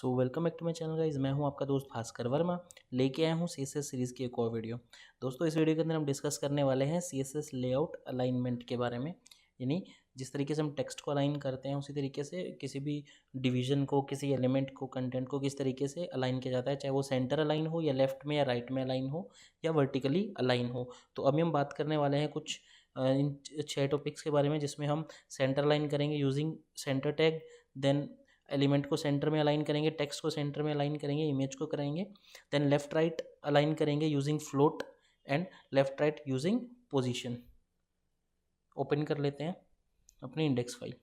So welcome back to my channel guys. मैं हूं आपका दोस्त भास्कर वर्मा। लेके आया हूं CSS सीरीज़ की एक और वीडियो। दोस्तों इस वीडियो के अंदर हम डिस्कस करने वाले हैं CSS लेआउट अलाइनमेंट के बारे में। यानी जिस तरीके से हम टेक्स्ट को अलाइन करते हैं उसी तरीके से किसी भी डिवीजन को, किसी एलिमेंट को, कंटेंट को किस तरीके से अलाइन किया जाता है, चाहे वो सेंटर अलाइन हो या लेफ्ट में या राइट में अलाइन हो या वर्टिकली अलाइन हो। तो अभी हम बात करने वाले हैं कुछ इन 6 टॉपिक्स के बारे में, जिसमें हम सेंटर अलाइन करेंगे using centre tag, then element को सेंटर में अलाइन करेंगे, टेक्स्ट को सेंटर में अलाइन करेंगे, इमेज को करेंगे, देन लेफ्ट राइट अलाइन करेंगे using float and left right using position. Open कर लेते हैं अपनी इंडेक्स फाइल।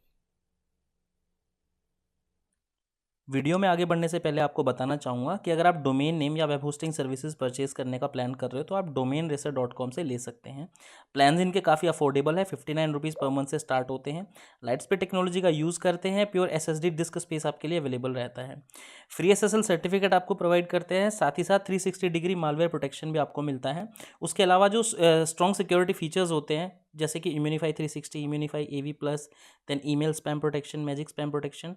वीडियो में आगे बढ़ने से पहले आपको बताना चाहूँगा कि अगर आप डोमेन नेम या वेब होस्टिंग सर्विसेज परचेज करने का प्लान कर रहे हो तो आप domainracer.com से ले सकते हैं। प्लान्स इनके काफ़ी अफोर्डेबल है, 59 रुपीज़ पर मंथ से स्टार्ट होते हैं। लाइट्सपेड टेक्नोलॉजी का यूज़ करते हैं, प्योर SSD डिस्क स्पेस आपके लिए अवेलेबल रहता है। फ्री SSL सर्टिफिकेट आपको प्रोवाइड करते हैं, साथ ही साथ 360 डिग्री मालवेयर प्रोटेक्शन भी आपको मिलता है। उसके अलावा जो स्ट्रॉन्ग सिक्योरिटी फीचर्स होते हैं जैसे कि Immunify 360, Immunify AV+, then email spam protection, magic spam protection,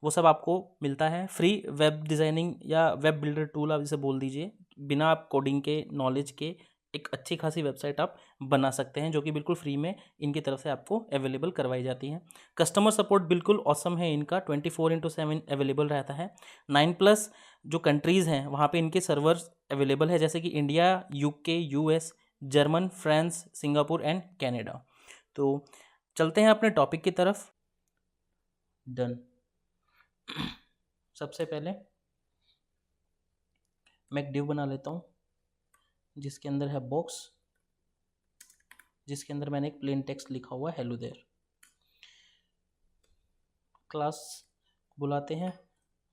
वो सब आपको मिलता है। फ्री वेब डिज़ाइनिंग या वेब बिल्डर टूल आप इसे बोल दीजिए, बिना आप कोडिंग के नॉलेज के एक अच्छी खासी वेबसाइट आप बना सकते हैं, जो कि बिल्कुल फ्री में इनकी तरफ से आपको अवेलेबल करवाई जाती है। कस्टमर सपोर्ट बिल्कुल ऑसम है इनका, 24/7 अवेलेबल रहता है। 9+ जो कंट्रीज़ हैं वहाँ पे इनके सर्वर्स अवेलेबल है, जैसे कि India, UK, US, German, France, Singapore and Canada. तो चलते हैं अपने टॉपिक की तरफ। डन। सबसे पहले मैं एक डिव बना लेता हूँ जिसके अंदर है बॉक्स, जिसके अंदर मैंने एक प्लेन टेक्स्ट लिखा हुआ है हेलो देयर। क्लास बुलाते हैं,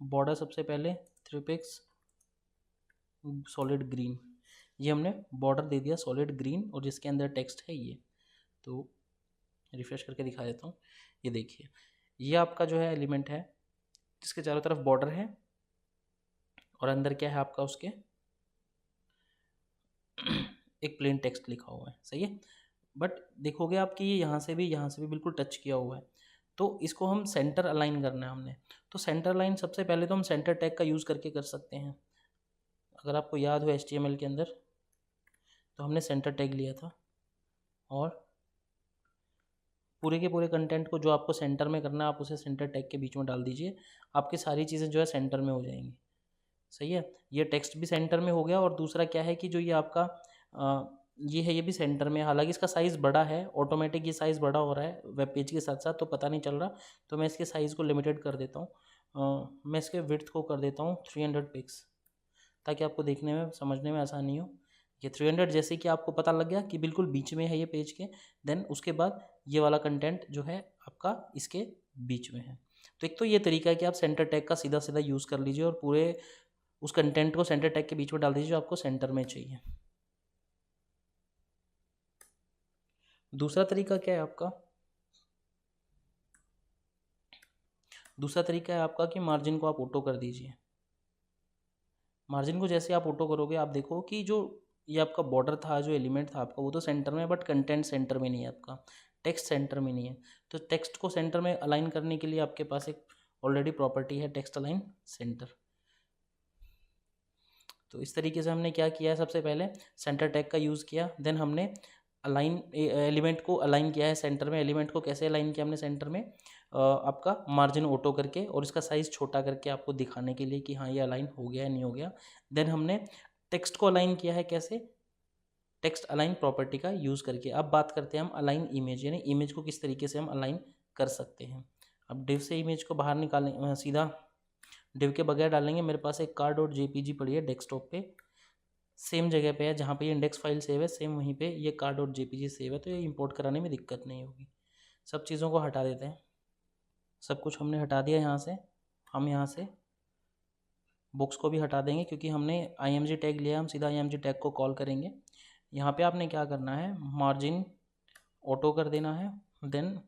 बॉर्डर सबसे पहले 3 पिक्स सॉलिड ग्रीन, ये हमने बॉर्डर दे दिया सॉलिड ग्रीन और जिसके अंदर टेक्स्ट है ये। तो रिफ्रेश करके दिखा देता हूँ, ये देखिए ये आपका जो है एलिमेंट है जिसके चारों तरफ बॉर्डर है और अंदर क्या है आपका, उसके एक प्लेन टेक्स्ट लिखा हुआ है, सही है। बट देखोगे आप कि ये यहाँ से भी बिल्कुल टच किया हुआ है, तो इसको हम सेंटर अलाइन करना है हमने। तो सेंटर अलाइन सबसे पहले तो हम सेंटर टैग का यूज़ करके कर सकते हैं। अगर आपको याद हो HTML के अंदर तो हमने सेंटर टैग लिया था और पूरे के पूरे कंटेंट को जो आपको सेंटर में करना है आप उसे सेंटर टैग के बीच में डाल दीजिए, आपकी सारी चीज़ें जो है सेंटर में हो जाएंगी, सही है। ये टेक्स्ट भी सेंटर में हो गया और दूसरा क्या है कि जो ये आपका ये है, ये भी सेंटर में। हालांकि इसका साइज़ बड़ा है, ऑटोमेटिक ये साइज़ बड़ा हो रहा है वेब पेज के साथ साथ, तो पता नहीं चल रहा। तो मैं इसके साइज़ को लिमिटेड कर देता हूँ। मैं इसके विड्थ को कर देता हूँ 300 पिक्स, ताकि आपको देखने में समझने में आसानी हो। ये 300 जैसे कि आपको पता लग गया कि बिल्कुल बीच में है ये पेज के, देन उसके बाद ये वाला कंटेंट जो है आपका इसके बीच में है। तो एक तो ये तरीका है कि आप सेंटर टैग का सीधा सीधा यूज़ कर लीजिए और पूरे उस कंटेंट को सेंटर टैग के बीच में डाल दीजिए जो आपको सेंटर में चाहिए। दूसरा तरीका क्या है आपका, दूसरा तरीका है आपका कि मार्जिन को आप ऑटो कर दीजिए। मार्जिन को जैसे आप ऑटो करोगे आप देखो कि जो ये आपका बॉर्डर था, जो एलिमेंट था आपका, वो तो सेंटर में, बट कंटेंट सेंटर में नहीं है, आपका टेक्स्ट सेंटर में नहीं है। तो टेक्स्ट को सेंटर में अलाइन करने के लिए आपके पास एक ऑलरेडी प्रॉपर्टी है टेक्स्ट अलाइन सेंटर। तो इस तरीके से हमने क्या किया है, सबसे पहले सेंटर टैग का यूज़ किया, देन हमने अलाइन एलिमेंट को अलाइन किया है सेंटर में। एलिमेंट को कैसे अलाइन किया हमने सेंटर में, आपका मार्जिन ऑटो करके और इसका साइज़ छोटा करके आपको दिखाने के लिए कि हाँ ये अलाइन हो गया है नहीं हो गया। देन हमने टेक्स्ट को अलाइन किया है कैसे, टेक्स्ट अलाइन प्रॉपर्टी का यूज़ करके। अब बात करते हैं हम अलाइन इमेज, यानी इमेज को किस तरीके से हम अलाइन कर सकते हैं। अब डिव से इमेज को बाहर निकालें, सीधा डिव के बगैर डालेंगे। मेरे पास एक car.jpg पड़ी है डेस्कटॉप पे, सेम जगह पे है जहाँ पे ये इंडेक्स फाइल सेव है, सेम वहीं पे ये car.jpg सेव है, तो ये इंपोर्ट कराने में दिक्कत नहीं होगी। सब चीज़ों को हटा देते हैं, सब कुछ हमने हटा दिया यहाँ से। हम यहाँ से बुक्स को भी हटा देंगे क्योंकि हमने img टैग लिया, हम सीधा img टैग को कॉल करेंगे। यहाँ पे आपने क्या करना है, मार्जिन ऑटो कर देना है, देन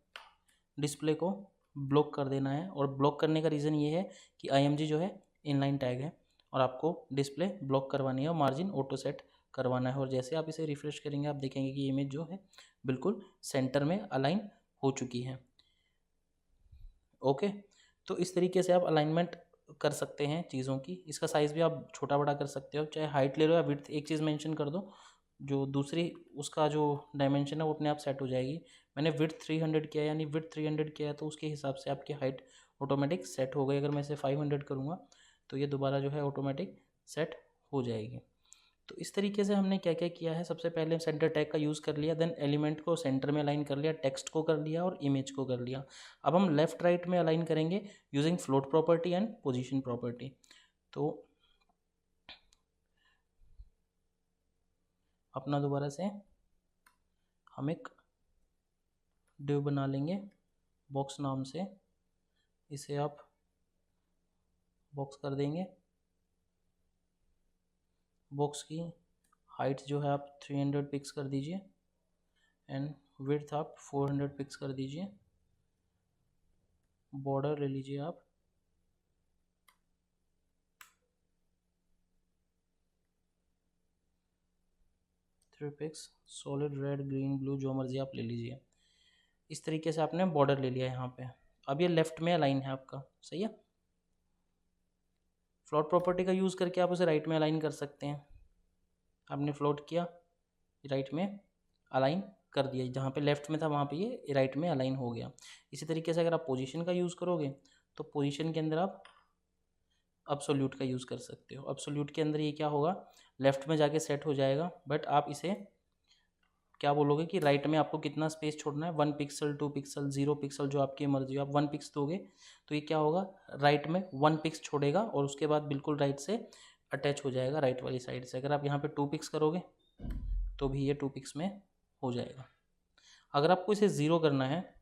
डिस्प्ले को ब्लॉक कर देना है। और ब्लॉक करने का रीज़न ये है कि img जो है इनलाइन टैग है और आपको डिस्प्ले ब्लॉक करवानी है और मार्जिन ऑटो सेट करवाना है। और जैसे आप इसे रिफ्रेश करेंगे आप देखेंगे कि इमेज जो है बिल्कुल सेंटर में अलाइन हो चुकी है। ओके, तो इस तरीके से आप अलाइनमेंट कर सकते हैं चीज़ों की। इसका साइज़ भी आप छोटा बड़ा कर सकते हो, चाहे हाइट ले लो या विड्थ। एक चीज़ मेंशन कर दो, जो दूसरी उसका जो डायमेंशन है वो अपने आप सेट हो जाएगी। मैंने विड्थ 300 किया, यानी विड्थ 300 किया है तो उसके हिसाब से आपकी हाइट ऑटोमेटिक सेट हो गई। अगर मैं इसे 500 करूँगा तो ये दोबारा जो है ऑटोमेटिक सेट हो जाएगी। तो इस तरीके से हमने क्या क्या किया है, सबसे पहले सेंटर टैग का यूज़ कर लिया, देन एलिमेंट को सेंटर में अलाइन कर लिया, टेक्स्ट को कर लिया और इमेज को कर लिया। अब हम लेफ्ट राइट में अलाइन करेंगे using float property and position property. तो अपना दोबारा से हम एक डिव बना लेंगे बॉक्स नाम से, इसे आप बॉक्स कर देंगे। बॉक्स की हाइट जो है आप 300 पिक्स कर दीजिए एंड विड्थ आप 400 पिक्स कर दीजिए। बॉर्डर ले लीजिए आप 3 pics, solid red green blue जो मर्जी आप ले लीजिए। इस तरीके से आपने बॉर्डर ले लिया यहाँ पे। अब ये लेफ्ट में अलाइन है आपका, सही है। फ्लोट प्रॉपर्टी का यूज़ करके आप उसे राइट में अलाइन कर सकते हैं। आपने फ्लोट किया, राइट में अलाइन कर दिया, जहाँ पे लेफ्ट में था वहाँ पे ये राइट में अलाइन हो गया। इसी तरीके से अगर आप पोजीशन का यूज़ करोगे तो पोजीशन के अंदर आप अब्सोल्यूट का यूज़ कर सकते हो। अब्सोल्यूट के अंदर ये क्या होगा, लेफ्ट में जाके सेट हो जाएगा, बट आप इसे क्या बोलोगे कि राइट में आपको कितना स्पेस छोड़ना है, 1 पिक्सल, 2 पिक्सल, 0 पिक्सल, जो आपकी मर्जी हो। आप 1 पिक्स दोगे तो ये क्या होगा, राइट में 1 पिक्स छोड़ेगा और उसके बाद बिल्कुल राइट से अटैच हो जाएगा राइट वाली साइड से। अगर आप यहाँ पे 2 पिक्स करोगे तो भी ये 2 पिक्स में हो जाएगा। अगर आपको इसे 0 करना है,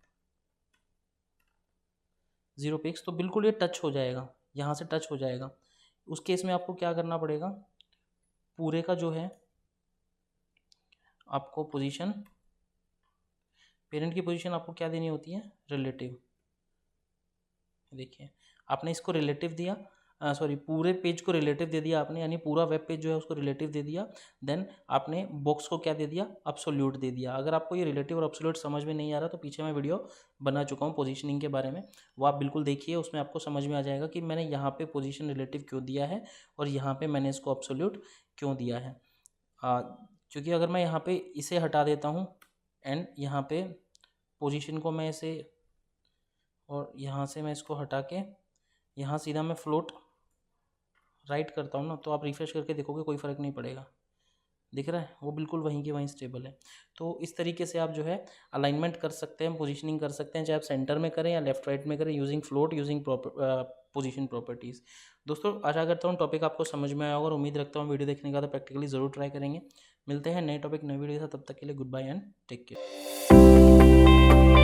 0 पिक्स, तो बिल्कुल ये टच हो जाएगा, यहाँ से टच हो जाएगा। उस केस में आपको क्या करना पड़ेगा, पूरे का जो है आपको पोजीशन, पेरेंट की पोजीशन आपको क्या देनी होती है, रिलेटिव। देखिए आपने इसको रिलेटिव दिया, सॉरी पूरे पेज को रिलेटिव दे दिया आपने, यानी पूरा वेब पेज जो है उसको रिलेटिव दे दिया। देन आपने बॉक्स को क्या दे दिया, अब्सोल्यूट दे दिया। अगर आपको ये रिलेटिव और अब्सोल्यूट समझ में नहीं आ रहा तो पीछे मैं वीडियो बना चुका हूँ पोजीशनिंग के बारे में, वो आप बिल्कुल देखिए, उसमें आपको समझ में आ जाएगा कि मैंने यहाँ पे पोजीशन रिलेटिव क्यों दिया है और यहाँ पे मैंने इसको अब्सोल्यूट क्यों दिया है। क्योंकि अगर मैं यहाँ पे इसे हटा देता हूँ एंड यहाँ पे पोजीशन को मैं इसे, और यहाँ से मैं इसको हटा के यहाँ सीधा मैं फ्लोट राइट करता हूँ ना, तो आप रिफ्रेश करके देखोगे कोई फ़र्क नहीं पड़ेगा। दिख रहा है, वो बिल्कुल वहीं के वहीं स्टेबल है। तो इस तरीके से आप जो है अलाइनमेंट कर सकते हैं, पोजीशनिंग कर सकते हैं, चाहे आप सेंटर में करें या लेफ्ट राइट में करें, using float, using position properties. दोस्तों आशा करता हूँ टॉपिक आपको समझ में आया होगा और उम्मीद रखता हूँ वीडियो देखने के बाद प्रैक्टिकली ज़रूर ट्राई करेंगे। मिलते हैं नए टॉपिक नए वीडियो के साथ, तब तक के लिए goodbye and take care.